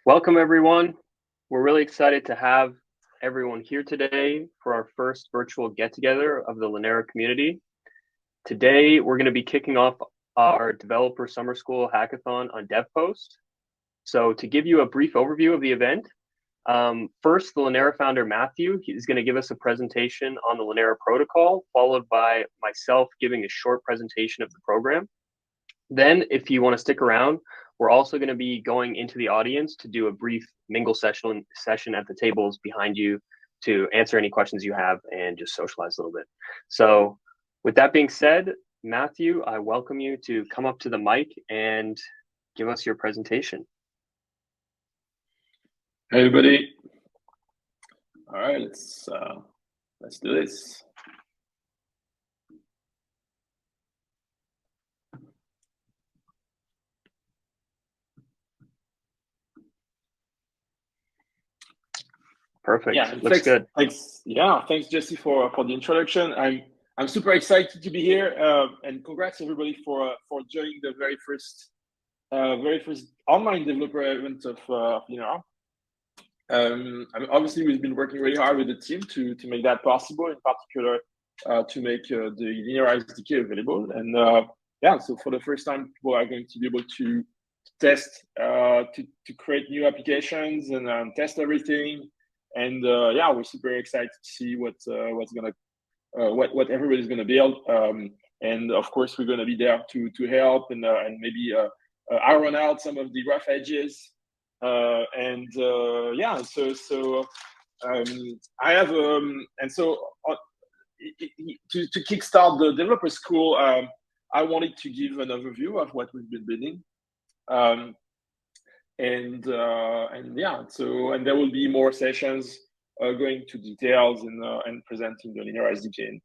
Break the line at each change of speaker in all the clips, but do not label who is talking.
Welcome, everyone. We're really excited to have everyone here today for our first virtual get-together of the Lanera community. Today, we're going to be kicking off our Developer Summer School Hackathon on DevPost. So to give you a brief overview of the event, first, the Linera founder, Matthew, is going to give us a presentation on the Linera protocol, followed by myself giving a short presentation of the program. Then, if you want to stick around, we're also going to be going into the audience to do a brief mingle session at the tables behind you to answer any questions you have and just socialize a little bit. So with that being said, Matthew, I welcome you to come up to the mic and give us your presentation.
Hey everybody. All right, let's do this.
Perfect.
Yeah,
Looks good.
Thanks. Yeah, thanks Jesse for the introduction. I'm super excited to be here, and congrats everybody for joining the very first online developer event of Linera. Obviously we've been working really hard with the team to make that possible, in particular to make the Linera SDK available. And yeah, so for the first time, people are going to be able to test, to create new applications and test everything. And yeah, we're super excited to see what everybody's gonna build. And of course, we're gonna be there to help and maybe iron out some of the rough edges. Yeah, so I have and so to kickstart the developer school, I wanted to give an overview of what we've been building. And yeah, so there will be more sessions going to details and presenting the Linera SDK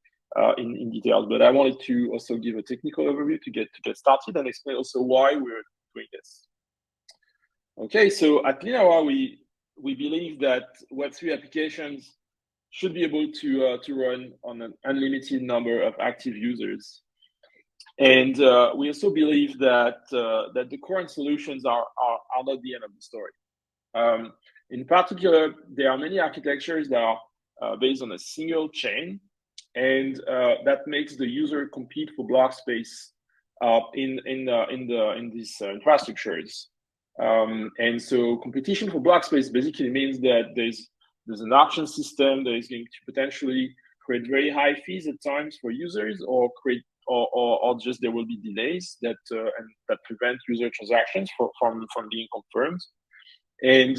in details. But I wanted to also give a technical overview to get started and explain also why we're doing this. Okay, so at Linera we believe that Web3 applications should be able to run on an unlimited number of active users. And we also believe that the current solutions are not the end of the story. In particular, there are many architectures that are based on a single chain, and that makes the user compete for block space in these infrastructures. And so competition for block space basically means that there's an auction system that is going to potentially create very high fees at times for users, or create or just there will be delays that prevent user transactions from being confirmed. And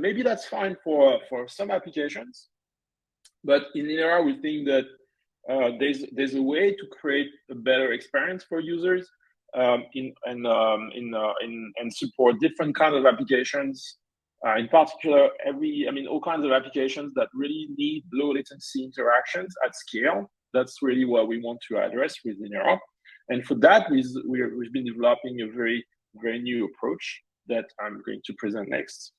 maybe that's fine for some applications, but in Linera we think that there's a way to create a better experience for users and support different kinds of applications. In particular, all kinds of applications that really need low latency interactions at scale. That's really what we want to address with Linera. And for that, we've been developing a very, very new approach that I'm going to present next.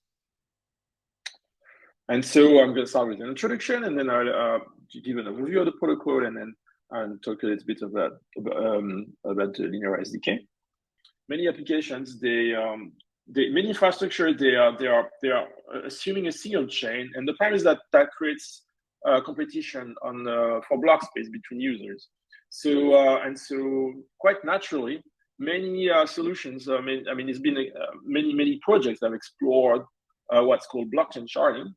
And so I'm going to start with an introduction, and then I'll give an overview of the protocol, and then I'll talk a little bit about the Linera SDK. Many applications, many infrastructure, they are assuming a single chain, and the problem is that creates competition for block space between users. So quite naturally, many solutions. It's been many projects that have explored what's called blockchain sharding,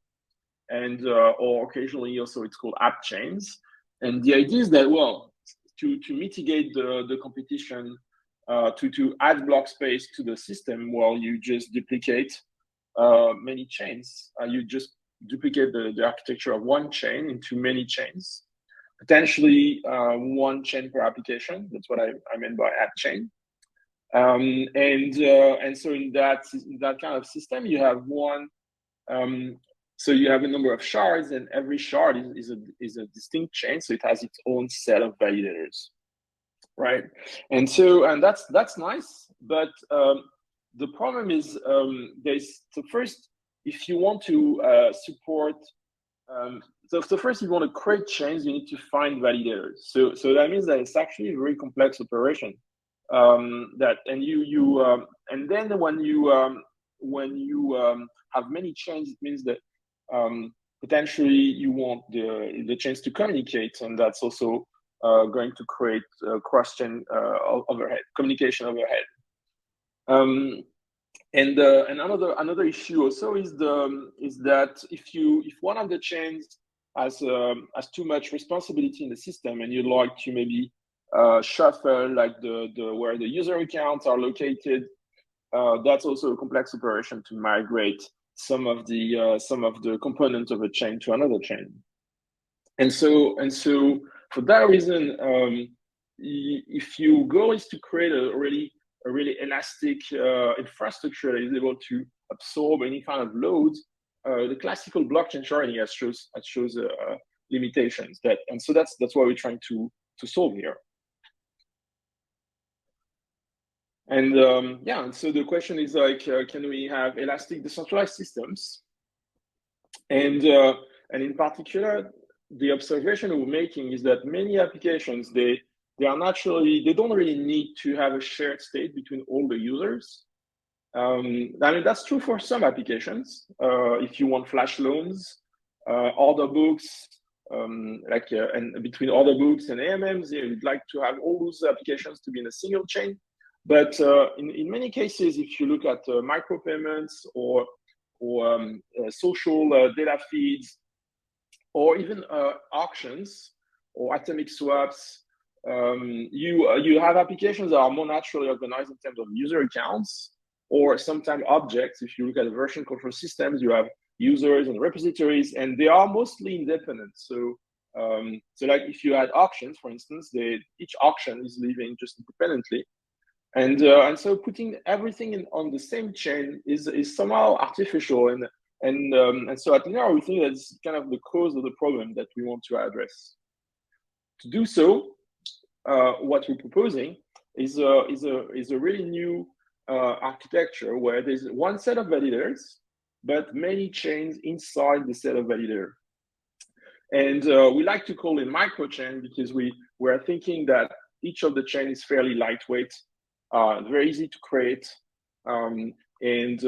and or occasionally also it's called app chains. And the idea is that, well, to mitigate the competition, to add block space to the system, well, you just duplicate many chains. You just duplicate the architecture of one chain into many chains, potentially one chain per application. That's what I meant by app chain. And so in that kind of system, you have one. So you have a number of shards, and every shard is a distinct chain, so it has its own set of validators, right? And that's nice, but the problem is first, if you want to support, so first, if you want to create chains, you need to find validators. So that means that it's actually a very complex operation. And then when you when you have many chains, it means that potentially you want the chains to communicate, and that's also going to create cross-chain overhead, communication overhead. And another issue also is that if one of the chains has too much responsibility in the system, and you'd like to maybe shuffle like where the user accounts are located, that's also a complex operation to migrate some of the components of a chain to another chain. And so for that reason, if your goal is to create a really elastic infrastructure that is able to absorb any kind of load, the classical blockchain sharding shows limitations. So that's what we're trying to solve here. And and so the question is like, can we have elastic decentralized systems? And in particular, the observation we're making is that many applications, they don't really need to have a shared state between all the users. I mean, that's true for some applications. If you want flash loans, order books, and between order books and AMMs, you'd like to have all those applications to be in a single chain. But in many cases, if you look at micropayments or social data feeds, or even auctions or atomic swaps, you have applications that are more naturally organized in terms of user accounts, or sometimes objects. If you look at the version control systems, you have users and repositories, and they are mostly independent. So like if you had auctions, for instance, each auction is living just independently. And so putting everything on the same chain is somehow artificial, and so at Linera we think that's kind of the cause of the problem that we want to address. To do so, what we're proposing is a really new architecture where there's one set of validators, but many chains inside the set of validators. And we like to call it microchain because we're thinking that each of the chain is fairly lightweight, very easy to create, and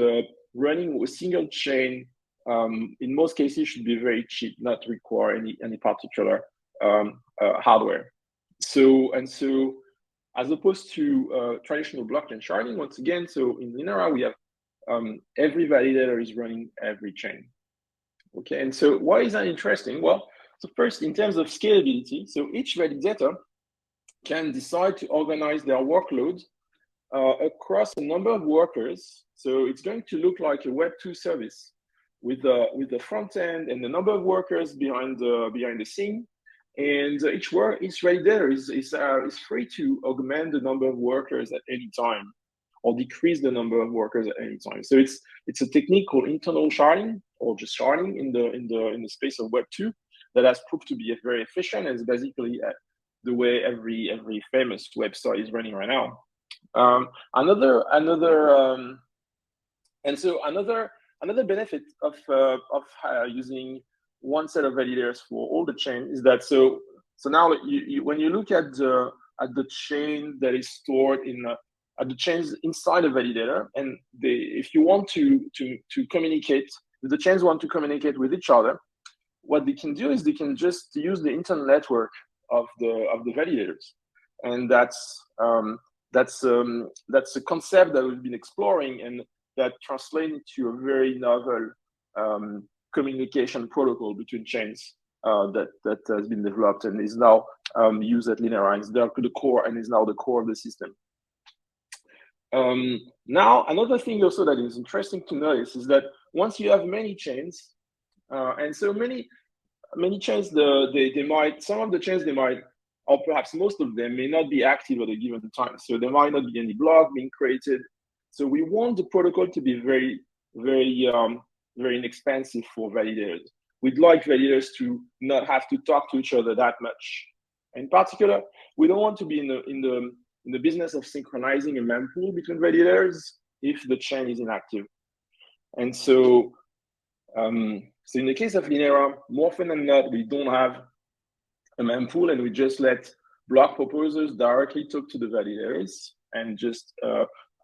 running a single chain in most cases should be very cheap, not require any particular hardware. So as opposed to traditional blockchain sharding, once again, so in Linera we have every validator is running every chain. Okay, and so why is that interesting? Well, so first, in terms of scalability, so each validator can decide to organize their workload across a number of workers. So it's going to look like a Web2 service with the front end and the number of workers behind the scene. And each validator is free to augment the number of workers at any time, or decrease the number of workers at any time. So it's a technique called internal sharding, or just sharding in the space of Web2, that has proved to be very efficient, and is basically the way every famous website is running right now. Another benefit of using one set of validators for all the chain is that so now when you look at the chain that is stored at the chains inside a validator, and if you want to communicate, if the chains want to communicate with each other, what they can do is they can just use the internal network of the validators, and that's a concept that we've been exploring, and that translates into a very novel communication protocol between chains that has been developed and is now used at Linera, and is now the core of the system. Now, another thing also that is interesting to notice is that once you have many chains, and so many chains, some of the chains or perhaps most of them may not be active at a given time. So there might not be any block being created. So we want the protocol to be very, very, very inexpensive for validators. We'd like validators to not have to talk to each other that much. In particular, we don't want to be in the business of synchronizing a mempool between validators if the chain is inactive. And so in the case of Linera, more often than not, we don't have a mempool, and we just let block proposers directly talk to the validators, and just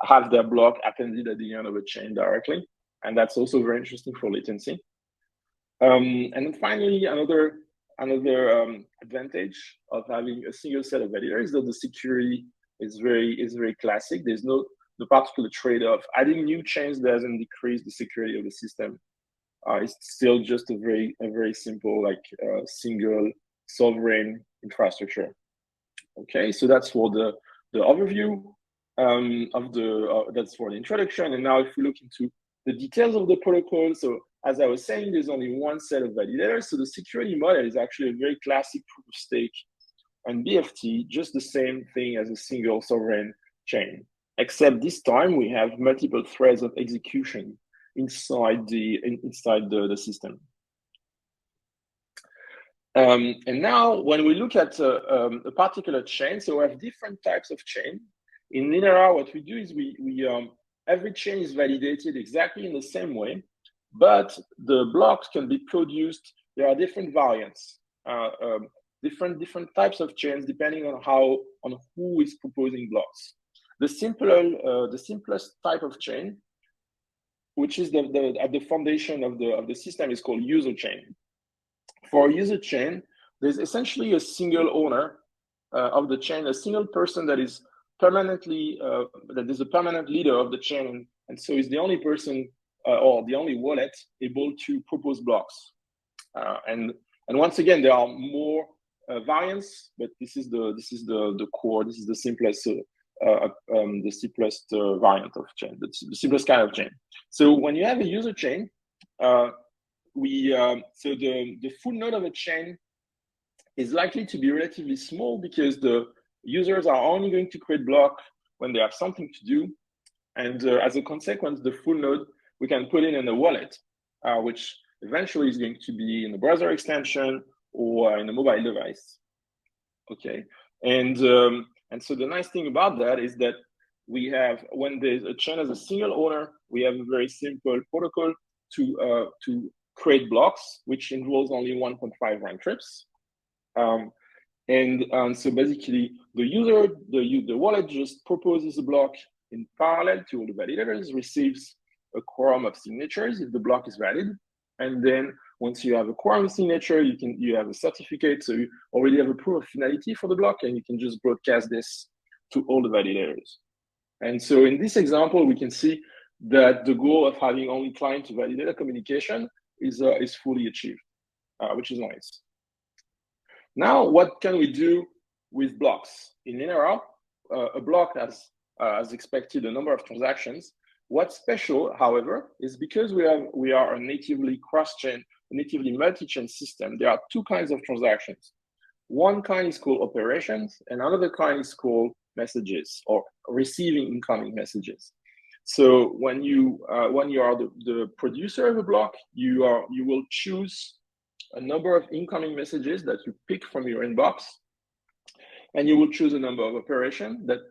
have their block appended at the end of a chain directly. And that's also very interesting for latency. And then finally, another advantage of having a single set of validators is that the security is very classic. There's no particular trade-off. Adding new chains doesn't decrease the security of the system. It's still just a very simple, like single sovereign infrastructure. Okay, so that's for the overview that's for the introduction. And now if we look into the details of the protocol, so as I was saying, there's only one set of validators. So the security model is actually a very classic proof of stake and BFT, just the same thing as a single sovereign chain, except this time we have multiple threads of execution inside the system. And now when we look at a particular chain, so we have different types of chain. In Linera, what we do is every chain is validated exactly in the same way, but the blocks can be produced. There are different variants, different types of chains depending on who is proposing blocks. The simplest type of chain, which is at the foundation of the system, is called user chain. For a user chain, there's essentially a single owner of the chain, a single person that is permanently that is a permanent leader of the chain, and so is the only person or the only wallet able to propose blocks. And once again, there are more variants, but this is the core. This is the simplest variant of chain, the simplest kind of chain. So when you have a user chain, so the full node of a chain is likely to be relatively small because the users are only going to create block when they have something to do. And as a consequence, the full node we can put in a wallet, which eventually is going to be in a browser extension or in a mobile device. Okay, and so the nice thing about that is that we have, when there's a chain as a single owner, we have a very simple protocol to create blocks, which involves only 1.5 round trips. So basically, the wallet just proposes a block in parallel to all the validators, receives a quorum of signatures if the block is valid, and then once you have a quorum of signature, you have a certificate, so you already have a proof of finality for the block, and you can just broadcast this to all the validators. And so in this example, we can see that the goal of having only client to validator communication is fully achieved, which is nice. Now, what can we do with blocks? In Linera, a block has, as expected, a number of transactions. What's special, however, is because we are a natively cross-chain, natively multi-chain system, there are two kinds of transactions. One kind is called operations, and another kind is called messages, or receiving incoming messages. So when you are the producer of a block, you will choose a number of incoming messages that you pick from your inbox, and you will choose a number of operations that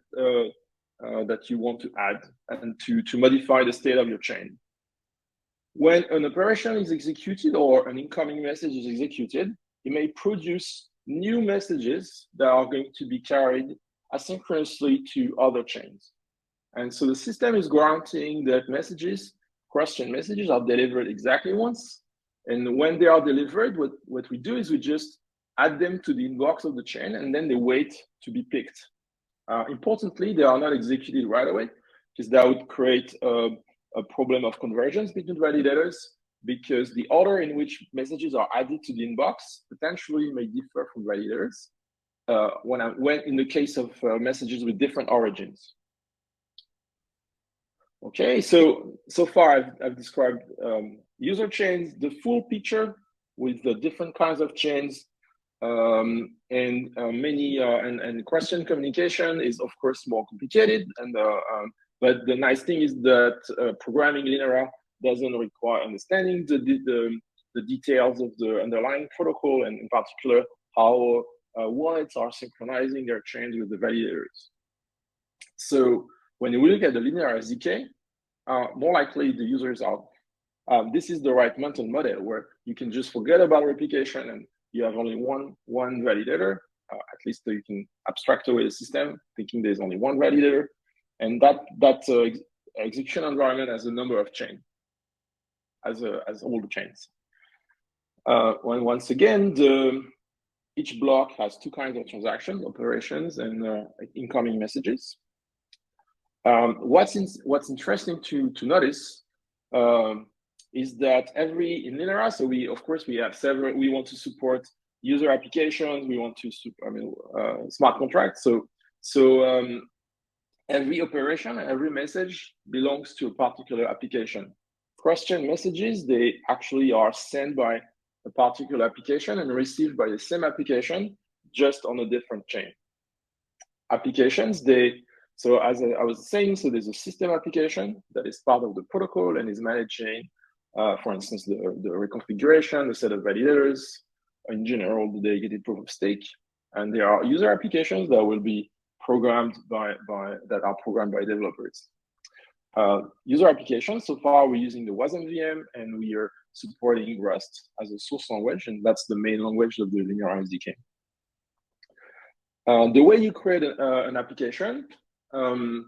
you want to add and to modify the state of your chain. When an operation is executed or an incoming message is executed, it may produce new messages that are going to be carried asynchronously to other chains. And so the system is guaranteeing that messages, cross-chain messages, are delivered exactly once. And when they are delivered, what we do is we just add them to the inbox of the chain, and then they wait to be picked. Importantly, they are not executed right away, because that would create a problem of convergence between validators, because the order in which messages are added to the inbox potentially may differ from validators when in the case of messages with different origins. Okay, so far I've described user chains, the full picture with the different kinds of chains, and question communication is of course more complicated, but the nice thing is that programming Linera doesn't require understanding the details of the underlying protocol, and in particular how wallets are synchronizing their chains with the validators. So when you look at the Linera SDK, more likely the users are, this is the right mental model where you can just forget about replication and you have only one validator, at least you can abstract away the system thinking there's only one validator. and that execution environment has a number of chains, as all the chains. Once again, each block has two kinds of transactions, operations and incoming messages. What's interesting to notice is that in Linera, so we have several. We want to support user applications. We want to smart contracts. So every operation and every message belongs to a particular application. Cross-chain messages, they actually are sent by a particular application and received by the same application, just on a different chain. Applications, so as I was saying, so there's a system application that is part of the protocol and is managing, for instance, the reconfiguration, the set of validators, in general, the dedicated proof of stake. And there are user applications that will be programmed by developers. User applications, so far we're using the WASM VM and we are supporting Rust as a source language, and that's the main language of the Linera SDK. The way you create an application, in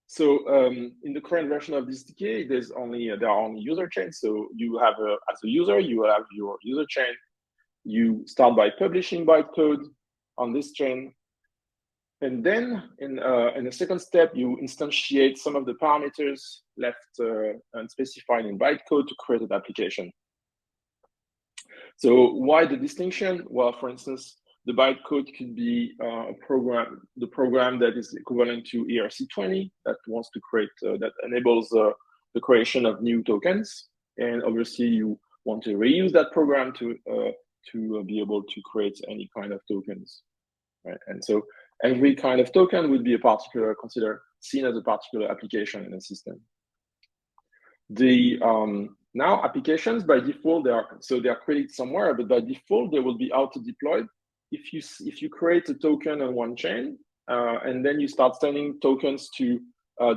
the current version of this SDK, there are only user chains. So you have as a user, you have your user chain. You start by publishing bytecode on this chain. And then in the second step, you instantiate some of the parameters left and specified in bytecode to create an application. So why the distinction? Well, for instance, the bytecode could be the program that is equivalent to ERC20 that wants to create, that enables the creation of new tokens. And obviously you want to reuse that program to be able to create any kind of tokens, right? And so every kind of token would be seen as a particular application in a system. Now applications by default, they are created somewhere, but by default they will be auto-deployed. If you create a token on one chain and then you start sending tokens to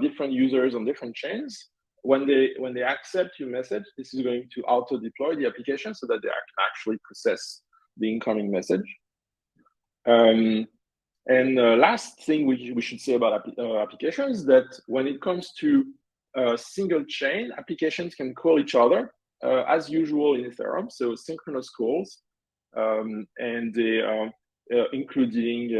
different users on different chains, when they accept your message, this is going to auto-deploy the application so that they can actually process the incoming message. Last thing we should say about applications, that when it comes to single chain, applications can call each other as usual in Ethereum, so synchronous calls, and they including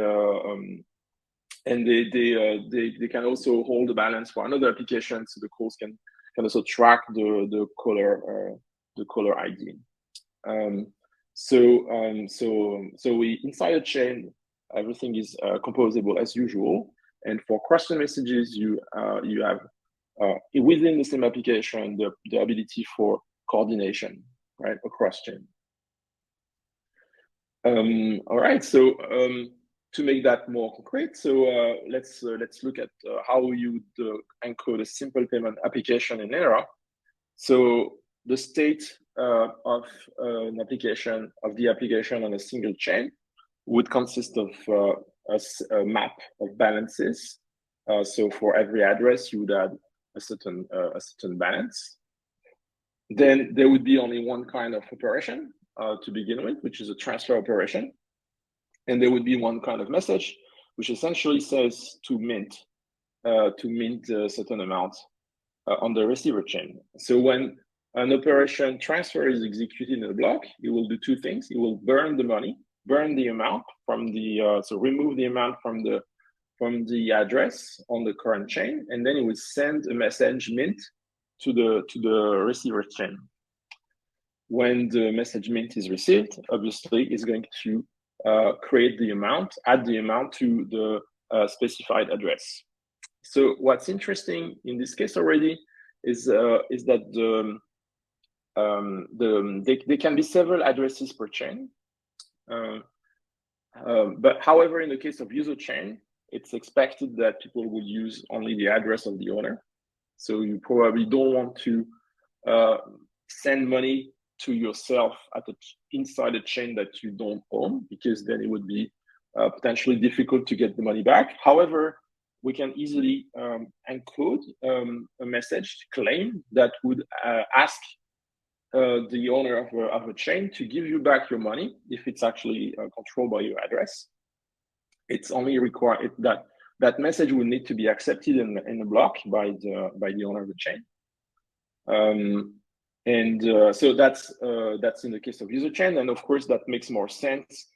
and they can also hold the balance for another application, so the calls can also track the caller ID. So we inside a chain, everything is composable as usual, and for cross-chain messages, you have within the same application the ability for coordination, right, across chain. All right, so to make that more concrete, so let's look at how you would encode a simple payment application in Lanera. So the state of the application on a single chain would consist of a map of balances. So for every address, you would add a certain balance. Then there would be only one kind of operation to begin with, which is a transfer operation. And there would be one kind of message, which essentially says to mint a certain amount on the receiver chain. So when an operation transfer is executed in a block, it will do two things. It will burn the amount from the so remove the amount from the address on the current chain, and then it will send a message mint to the receiver chain. When the message mint is received, obviously it's going to create the amount, add the amount to the specified address. So what's interesting in this case already is that there can be several addresses per chain. But however, in the case of user chain, it's expected that people will use only the address of the owner. So you probably don't want to send money to yourself inside a chain that you don't own, because then it would be potentially difficult to get the money back. However, we can easily encode a message claim that would ask the owner of a chain to give you back your money if it's actually controlled by your address. It's only required that that message will need to be accepted in the block by the owner of the chain. So that's in the case of user chain, and of course that makes more sense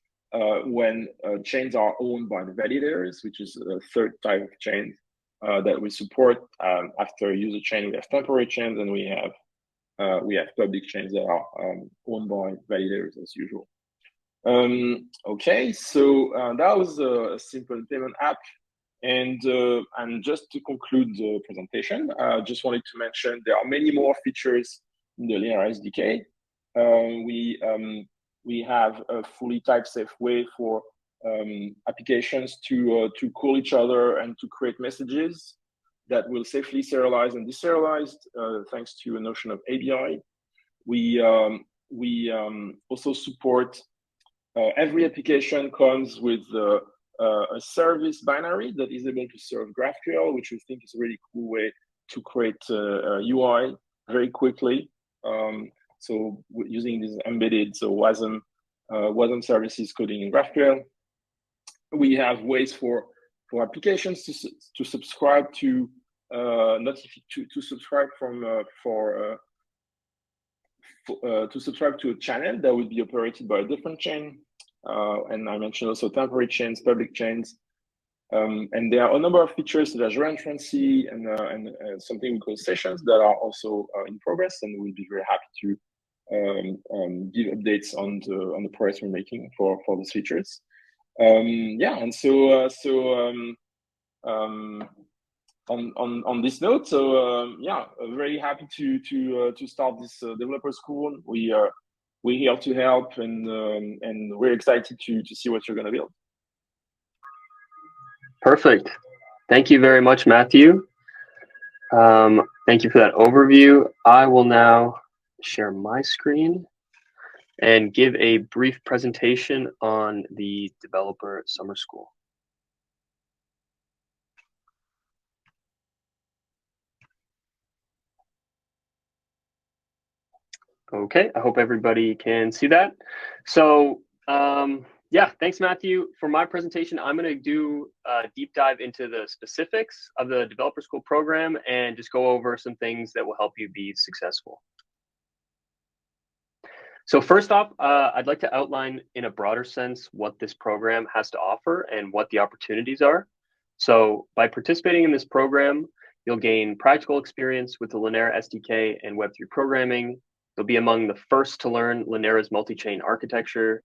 when chains are owned by the validators, which is a third type of chain that we support. After user chain, we have temporary chains, and we have public chains that are owned by validators as usual. Okay, so that was a simple payment app. And just to conclude the presentation, I just wanted to mention there are many more features in the Linera SDK. We have a fully type-safe way for applications to call each other and to create messages that will safely serialize and deserialize thanks to a notion of ABI. We also support every application comes with a service binary that is able to serve GraphQL, which we think is a really cool way to create a UI very quickly. So using this embedded, so WASM services coding in GraphQL. We have ways for applications to subscribe to subscribe to subscribe to a channel that would be operated by a different chain. And I mentioned also temporary chains, public chains. And there are a number of features such as reentrancy and something we call sessions that are also in progress, and we'll be very happy to give updates on the progress we're making for these features. Yeah, and on this note, yeah, very happy to start this developer school. We're here to help, and we're excited to see what you're going to build.
Perfect. Thank you very much, Matthew. Thank you for that overview. I will now share my screen and give a brief presentation on the Developer Summer School. Okay, I hope everybody can see that. So yeah, thanks, Matthew. For my presentation, I'm going to do a deep dive into the specifics of the Developer School program and just go over some things that will help you be successful. So first off, I'd like to outline in a broader sense what this program has to offer and what the opportunities are. So by participating in this program, you'll gain practical experience with the Lanera SDK and Web3 programming. You'll be among the first to learn Lanera's multi-chain architecture.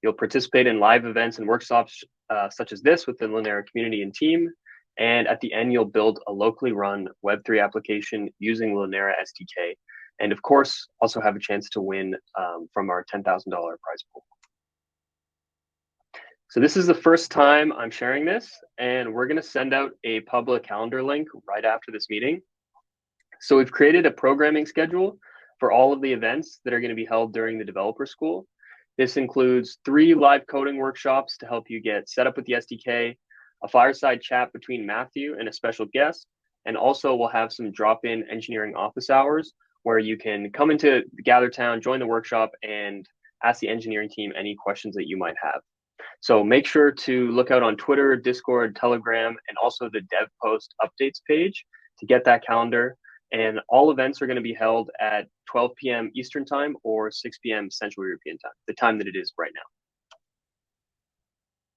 You'll participate in live events and workshops such as this with the Lanera community and team. And at the end, you'll build a locally run Web3 application using Lanera SDK. And of course, also have a chance to win from our $10,000 prize pool. So this is the first time I'm sharing this, and we're going to send out a public calendar link right after this meeting. So we've created a programming schedule for all of the events that are going to be held during the Developer School. This includes 3 live coding workshops to help you get set up with the SDK, a fireside chat between Matthew and a special guest, and also we'll have some drop-in engineering office hours where you can come into GatherTown, join the workshop, and ask the engineering team any questions that you might have. So make sure to look out on Twitter, Discord, Telegram, and also the Dev Post updates page to get that calendar. And all events are going to be held at 12 p.m. Eastern Time or 6 p.m. Central European Time, the time that it is right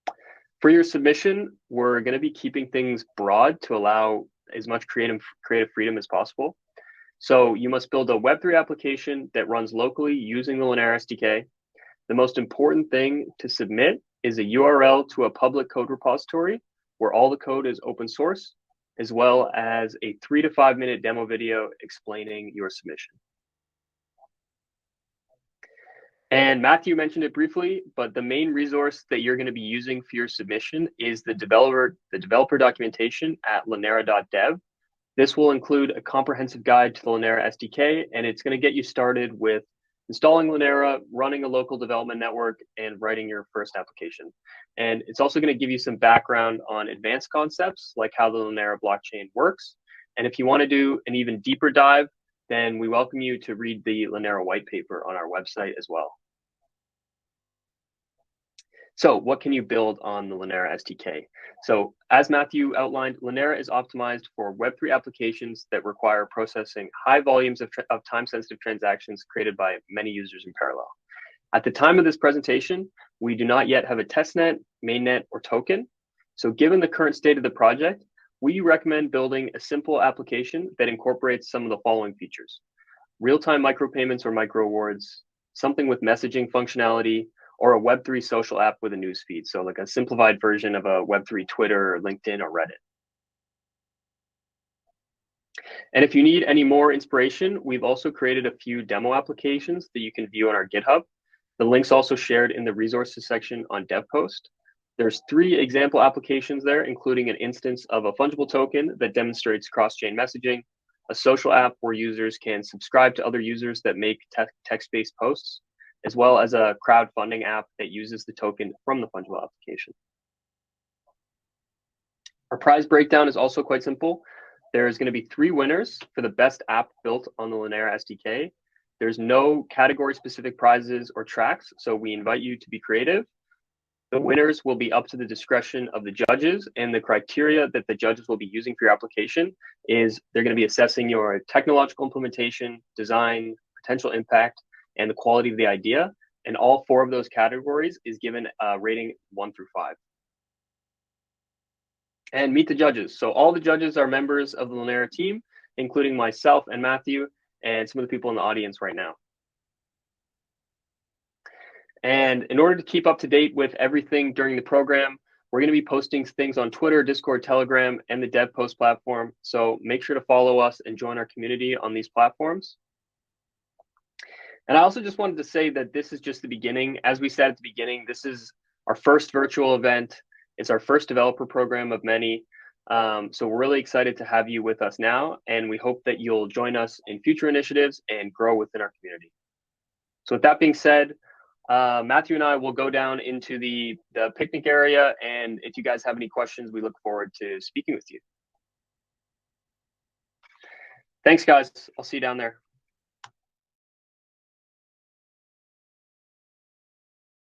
now. For your submission, we're going to be keeping things broad to allow as much creative freedom as possible. So you must build a Web3 application that runs locally using the Linera SDK. The most important thing to submit is a URL to a public code repository where all the code is open source, as well as a 3 to 5 minute demo video explaining your submission. And Matthew mentioned it briefly, but the main resource that you're going to be using for your submission is the developer documentation at lanera.dev. This will include a comprehensive guide to the Lanera SDK, and it's going to get you started with installing Lanera, running a local development network, and writing your first application. And it's also going to give you some background on advanced concepts, like how the Lanera blockchain works. And if you want to do an even deeper dive, then we welcome you to read the Lanera white paper on our website as well. So what can you build on the Lanera SDK? So as Matthew outlined, Lanera is optimized for Web3 applications that require processing high volumes of time-sensitive transactions created by many users in parallel. At the time of this presentation, we do not yet have a testnet, mainnet, or token. So given the current state of the project, we recommend building a simple application that incorporates some of the following features: real-time micropayments or micro rewards, something with messaging functionality, or a Web3 social app with a news feed. So like a simplified version of a Web3 Twitter or LinkedIn or Reddit. And if you need any more inspiration, we've also created a few demo applications that you can view on our GitHub. The link's also shared in the resources section on DevPost. There's 3 example applications there, including an instance of a fungible token that demonstrates cross-chain messaging, a social app where users can subscribe to other users that make text-based posts, as well as a crowdfunding app that uses the token from the fungible application. Our prize breakdown is also quite simple. There's going to be 3 winners for the best app built on the Linera SDK. There's no category-specific prizes or tracks, so we invite you to be creative. The winners will be up to the discretion of the judges, and the criteria that the judges will be using for your application is they're going to be assessing your technological implementation, design, potential impact, and the quality of the idea. And all 4 of those categories is given a rating 1 through 5. And meet the judges. So all the judges are members of the Linera team, including myself and Matthew and some of the people in the audience right now. And in order to keep up to date with everything during the program, we're going to be posting things on Twitter, Discord, Telegram, and the DevPost platform. So make sure to follow us and join our community on these platforms. And I also just wanted to say that this is just the beginning. As we said at the beginning, this is our first virtual event. It's our first developer program of many. So we're really excited to have you with us now, and we hope that you'll join us in future initiatives and grow within our community. So with that being said, Matthew and I will go down into the picnic area, and if you guys have any questions, we look forward to speaking with you. Thanks, guys. I'll see you down there.